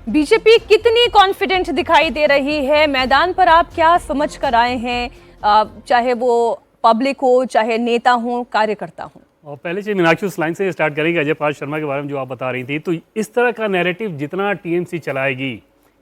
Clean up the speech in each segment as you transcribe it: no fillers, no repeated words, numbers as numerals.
BJP कितनी confident दिखाई दे रही है? मैदान पर आप क्या समझ कर आए हैं, चाहे वो पब्लिक हो, चाहे नेता हो, कार्यकर्ता हो? और पहले से मीनाक्षी उस लाइन से स्टार्ट करेंगे अजय पाल शर्मा के बारे में जो आप बता रही थी। तो इस तरह का नैरेटिव जितना टीएमसी चलाएगी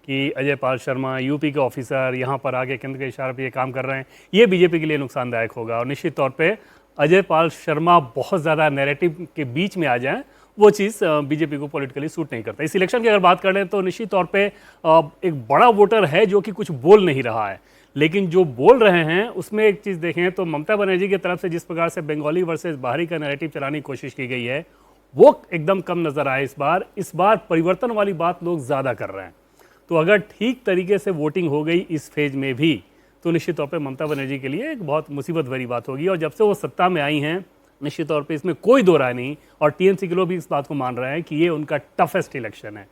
कि अजय पाल शर्मा यूपी के ऑफिसर यहाँ पर आके केंद्र के इशारे पे ये काम कर रहे हैं, ये बीजेपी के लिए नुकसानदायक होगा। और निश्चित तौर पे अजय पाल शर्मा बहुत ज़्यादा नैरेटिव के बीच में आ जाएं, वो चीज़ बीजेपी को पॉलिटिकली सूट नहीं करता। इस इलेक्शन की अगर बात कर लें तो निश्चित तौर पे एक बड़ा वोटर है जो कि कुछ बोल नहीं रहा है, लेकिन जो बोल रहे हैं उसमें एक चीज़ देखें तो ममता बनर्जी की तरफ से जिस प्रकार से बंगाली वर्सेस बाहरी का नैरेटिव चलाने की कोशिश की गई है वो एकदम कम नज़र आए। इस बार परिवर्तन वाली बात लोग ज़्यादा कर रहे हैं। तो अगर ठीक तरीके से वोटिंग हो गई इस फेज में भी तो निश्चित तौर पे ममता बनर्जी के लिए एक बहुत मुसीबत भरी बात होगी। और जब से वो सत्ता में आई हैं निश्चित तौर पे इसमें कोई दो राय नहीं, और टीएमसी के लोग भी इस बात को मान रहे हैं कि ये उनका टफेस्ट इलेक्शन है।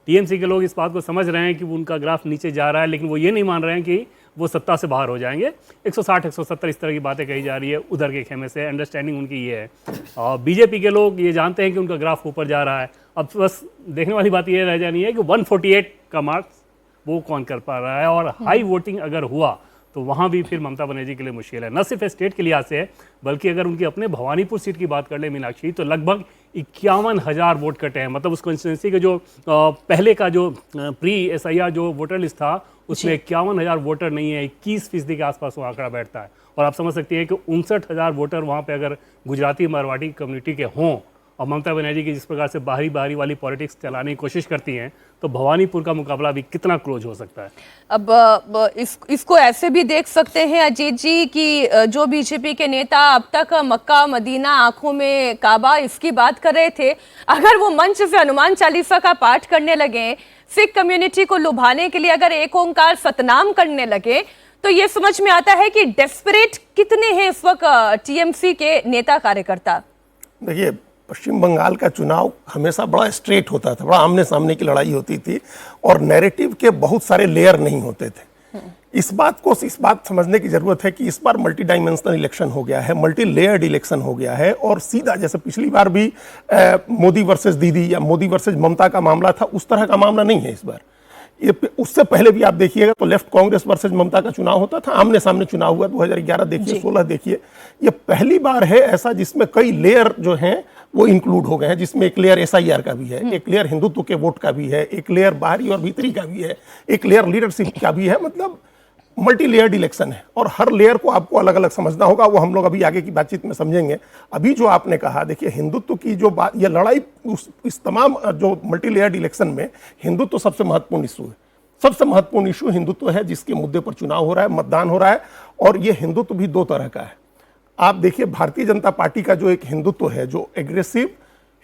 टीएमसी के लोग इस बात को समझ रहे हैं कि उनका ग्राफ नीचे जा रहा है, लेकिन वो ये नहीं मान रहे हैं कि वो सत्ता से बाहर हो जाएंगे। 160 170 इस तरह की बातें कही जा रही है उधर के खेमे से, अंडरस्टैंडिंग उनकी ये है। और बीजेपी के लोग ये जानते हैं कि उनका ग्राफ ऊपर जा रहा है। अब बस देखने वाली बात ये रह जानी है कि 148 का मार्क्स वो कौन कर पा रहा है, और हाई वोटिंग अगर हुआ तो वहाँ भी फिर ममता बनर्जी के लिए मुश्किल है। न सिर्फ स्टेट के लिहाज से है, बल्कि अगर उनकी अपने भवानीपुर सीट की बात कर ले मीनाक्षी, तो लगभग 51,000 वोट कटे हैं। मतलब उस कॉन्स्टिट्यूंसी के जो पहले का जो प्री SIR जो वोटर लिस्ट था उसमें 51,000 वोटर नहीं है, 21% के आसपास वो आंकड़ा बैठता है। और आप समझ सकते हैं कि 59,000 वोटर वहाँ पे अगर गुजराती मारवाड़ी कम्युनिटी के हों और ममता बनर्जी की जिस प्रकार से बाहरी वाली पॉलिटिक्स चलाने की कोशिश करती हैं, तो भवानीपुर का मुकाबला भी कितना क्लोज हो सकता है। अब इसको ऐसे भी देख सकते हैं अजीत जी कि जो बीजेपी के नेता अब तक मक्का मदीना आंखों में काबा इसकी बात कर रहे थे, अगर वो मंच से हनुमान चालीसा का पाठ करने लगे, सिख कम्युनिटी को लुभाने के लिए अगर एक ओंकार सतनाम करने लगे, तो ये समझ में आता है कि डेस्परेट कितने हैं इस वक्त टीएमसी के नेता कार्यकर्ता। देखिए, पश्चिम बंगाल का चुनाव हमेशा बड़ा स्ट्रेट होता था, बड़ा आमने सामने की लड़ाई होती थी और नैरेटिव के बहुत सारे लेयर नहीं होते थे। इस बात समझने की जरूरत है कि इस बार मल्टी डायमेंशनल इलेक्शन हो गया है, मल्टी लेयर्ड इलेक्शन हो गया है, और सीधा जैसे पिछली बार भी मोदी वर्सेस दीदी या मोदी वर्सेस ममता का मामला था, उस तरह का मामला नहीं है इस बार। उससे पहले भी आप देखिएगा तो लेफ्ट कांग्रेस वर्सेस ममता का चुनाव होता था, आमने सामने चुनाव हुआ 2011 देखिए, 16 देखिए। ये पहली बार है ऐसा जिसमें कई लेयर जो हैं वो इंक्लूड हो गए हैं, जिसमें एक लेयर SIR का भी है, एक लेयर हिंदुत्व के वोट का भी है, एक लेयर बाहरी और भीतरी का भी है, एक लेयर लीडरशिप का भी है। मतलब मल्टी लेयर्ड इलेक्शन है और हर लेयर को आपको अलग अलग समझना होगा। वो हम लोग अभी आगे की बातचीत में समझेंगे। अभी जो आपने कहा, देखिए हिंदुत्व की जो बात, ये लड़ाई इस तमाम जो मल्टी लेयर्ड इलेक्शन में हिंदुत्व सबसे महत्वपूर्ण इशू है। सबसे महत्वपूर्ण इशू हिंदुत्व है, जिसके मुद्दे पर चुनाव हो रहा है, मतदान हो रहा है। और ये हिंदुत्व भी दो तरह का है। आप देखिए भारतीय जनता पार्टी का जो एक हिंदुत्व है, जो एग्रेसिव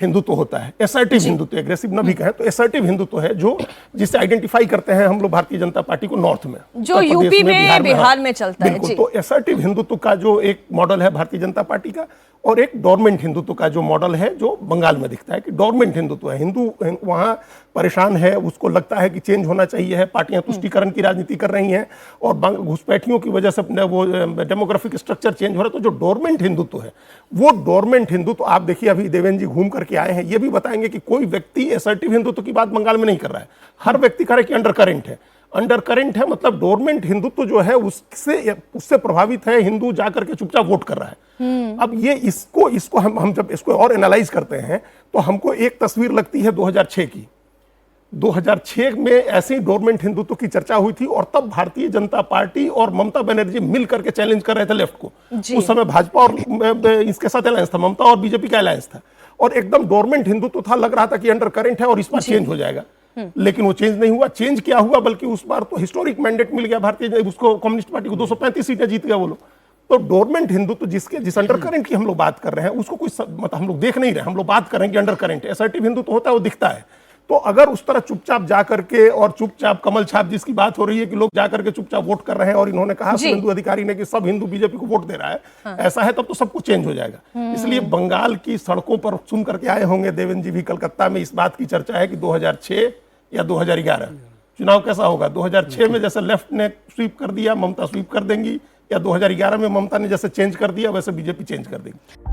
हिंदुत्व होता है, असर्टिव हिंदुत्व, एग्रेसिव न भी कहें तो असर्टिव हिंदुत्व है, जो जिसे आइडेंटिफाई करते हैं हम लोग भारतीय जनता पार्टी को नॉर्थ में, जो यूपी में बिहार में चलता है। बिल्कुल। तो असर्टिव हिंदुत्व का जो एक मॉडल है भारतीय जनता पार्टी का, और एक डोरमेंट हिंदुत्व का जो मॉडल है, जो बंगाल में दिखता है कि डोरमेंट हिंदुत्व है। हिंदू वहाँ परेशान है, उसको लगता है कि चेंज होना चाहिए है, पार्टियां तुष्टीकरण की राजनीति कर रही हैं और घुसपैठियों की वजह से वो डेमोग्राफिक स्ट्रक्चर चेंज हो रहा है। तो जो डोरमेंट हिंदुत्व है, वो डोरमेंट हिंदुत्व आप देखिए, अभी देवेंद्र जी घूम करके आए हैं, ये भी बताएंगे कि कोई व्यक्ति असर्टिव हिंदुत्व की बात बंगाल में नहीं कर रहा है। हर व्यक्ति कह रहा है कि अंडर करंट है। अंडर करंट है मतलब डोरमेंट हिंदुत्व जो है उससे प्रभावित है, हिंदू जाकर के चुपचाप वोट कर रहा है। अब ये इसको हम जब इसको और एनालाइज करते हैं तो हमको एक तस्वीर लगती है 2006 की। 2006 में ऐसे ही डोरमेंट हिंदुत्व की चर्चा हुई थी और तब भारतीय जनता पार्टी और ममता बनर्जी मिल करके चैलेंज कर रहे थे लेफ्ट को। उस समय भाजपा और इसके साथ अलायंस था, ममता और बीजेपी का अलायंस था, और एकदम डोरमेंट हिंदुत्व था, लग रहा था कि अंडर करंट है और इस बार चेंज हो जाएगा। लेकिन वो चेंज नहीं हुआ। चेंज क्या हुआ, बल्कि उस बार तो हिस्टोरिक मैंडेट मिल गया भारतीय उसको, कम्युनिस्ट पार्टी को 235 सीटें जीत गया वो लोग। तो डोरमेंट हिंदुत्व जिस अंडर करंट की हम लोग बात कर रहे हैं, उसको कोई मतलब हम लोग देख नहीं रहे, हम लोग बात कर रहे हैं कि अंडर करंट है। असर्टिव हिंदुत्व होता है, वो दिखता है। तो अगर उस तरह चुपचाप जाकर के और चुपचाप कमल छाप जिसकी बात हो रही है कि लोग जाकर के चुपचाप वोट कर रहे हैं, और इन्होंने कहा हिंदू अधिकारी ने कि सब हिंदू बीजेपी को वोट दे रहा है, ऐसा है तब तो सब कुछ चेंज हो जाएगा। इसलिए बंगाल की सड़कों पर सुन करके आए होंगे देवेंद्र जी भी, कलकत्ता में इस बात की चर्चा है कि 2006 या 2011 चुनाव कैसा होगा। 2006 में जैसे लेफ्ट ने स्वीप कर दिया, ममता स्वीप कर देंगी, या 2011 में ममता ने जैसे चेंज कर दिया वैसे बीजेपी चेंज कर देगी।